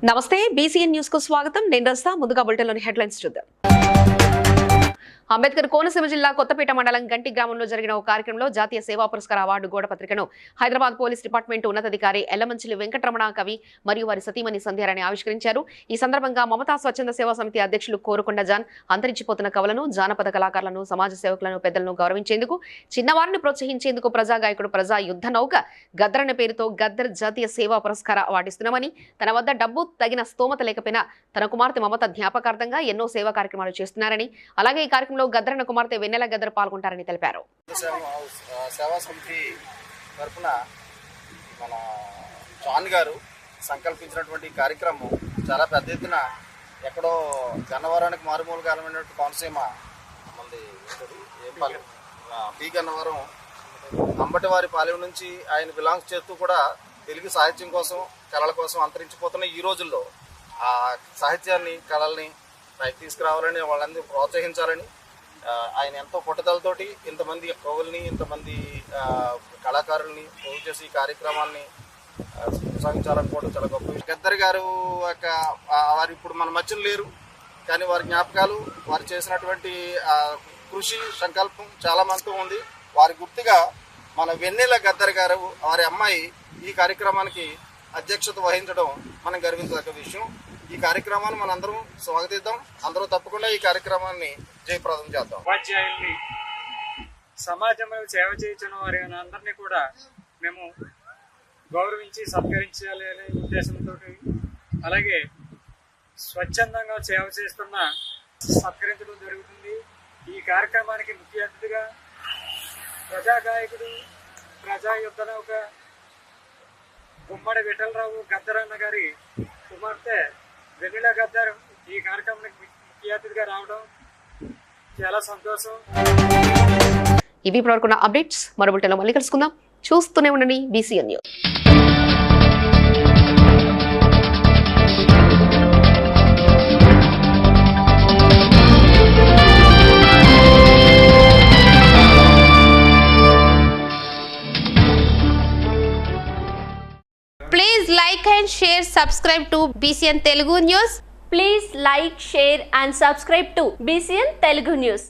నమస్తే BCN news కు స్వాగతం. నేను రస్తా. ముందుగా బులెటిన్లోని హెడ్లైన్స్ చూద్దాం. అంబేద్కర్ కోనసీమ జిల్లా కొత్తపేట మండలం గంటి గ్రామంలో జరిగిన ఒక కార్యక్రమంలో జాతీయ సేవా పురస్కార అవార్డు గోడ పత్రికను హైదరాబాద్ పోలీస్ డిపార్ట్మెంట్ ఉన్నతాధికారి ఎల్లమంచిలి వెంకటరమణ కవి మరియు వారి సతీమణి సంధ్యారాణి ఆవిష్కరించారు. ఈ సందర్భంగా మమతా స్వచ్ఛంద సేవా సమితి అధ్యక్షులు కోరుకొండ జాన్ అంతరించిపోతున్న కవులను, జానపద కళాకారులను, సమాజ సేవకులను, పెద్దలను గౌరవించేందుకు, చిన్నవారిని ప్రోత్సహించేందుకు ప్రజా గాయకుడు ప్రజా యుద్ధ నౌక గద్దరన్న పేరుతో గద్దర్ జాతీయ సేవా పురస్కార అవార్డిస్తున్నామని, తన వద్ద డబ్బు తగిన స్తోమత లేకపోయినా తన కుమార్తె మమత జ్ఞాపకార్థంగా ఎన్నో సేవా కార్యక్రమాలు చేస్తున్నారని, అలాగే ఈ కార్యక్రమంలో గద్దరన్న కుమార్తె వెన్నెల గద్దర్ పాల్గొంటారని తెలిపారు. సేవా సమితి తరఫున మన జాన్ గారు సంకల్పించినటువంటి కార్యక్రమం చాలా పెద్ద ఎత్తున ఎక్కడో గన్నవరానికి మారుమూల కాలమైనటువంటి కోనసీమ మంది పి గన్నవరం అంబటివారి పాలెం నుంచి ఆయన బిలాంగ్స్ చేస్తూ కూడా తెలుగు సాహిత్యం కోసం, కళల కోసం అంతరించిపోతున్న ఈ రోజుల్లో ఆ సాహిత్యాన్ని, కళల్ని పైకి తీసుకురావాలని, వాళ్ళందరూ ప్రోత్సహించాలని ఆయన ఎంతో పట్టుదలతోటి ఇంతమంది కవుల్ని, ఇంతమంది కళాకారుల్ని పోగు చేసి ఈ కార్యక్రమాన్ని కొనసాగించాలనుకోవడం చాలా గొప్ప విషయం. గద్దర్ గారు వారు ఇప్పుడు మన మధ్యలో లేరు, కానీ వారి జ్ఞాపకాలు, వారు చేసినటువంటి కృషి, సంకల్పం చాలా మనతో ఉంది. వారి గుర్తుగా మన వెన్నెల గద్దర్ గారు, వారి అమ్మాయి ఈ కార్యక్రమానికి అధ్యక్షత వహించడం మనం గర్వించదగ్గ విషయం. ఈ కార్యక్రమాన్ని మనందరం స్వాగతిద్దాం. అందరూ తప్పకుండా ఈ కార్యక్రమాన్ని జయప్రదం చేద్దాం. ఉపాధ్యాయుల్ని, సమాజంలో సేవ చేయించిన వారి అందరినీ కూడా మేము గౌరవించి సత్కరించాలి అనే ఉద్దేశంతో, అలాగే స్వచ్ఛందంగా సేవ చేస్తున్న సత్కరించడం జరుగుతుంది. ఈ కార్యక్రమానికి ముఖ్య అతిథిగా ప్రజా గాయకుడు, ప్రజా యుద్ధ నౌక గుమ్మడి విఠలరావు గద్దరన్న గారి కుమార్తె వెన్నెల గద్దర్ ఈ కార్యక్రమానికి ముఖ్య అతిథిగా రావడం చాలా సంతోషం. ఇవి ఇప్పటివరకున్న అప్డేట్స్. మరో బులెటిన్లో మళ్ళీ కలుసుకుందాం. చూస్తూనే ఉండండి BCN news. Please like and share, subscribe to BCN Telugu News. Please like, share and subscribe to BCN Telugu News.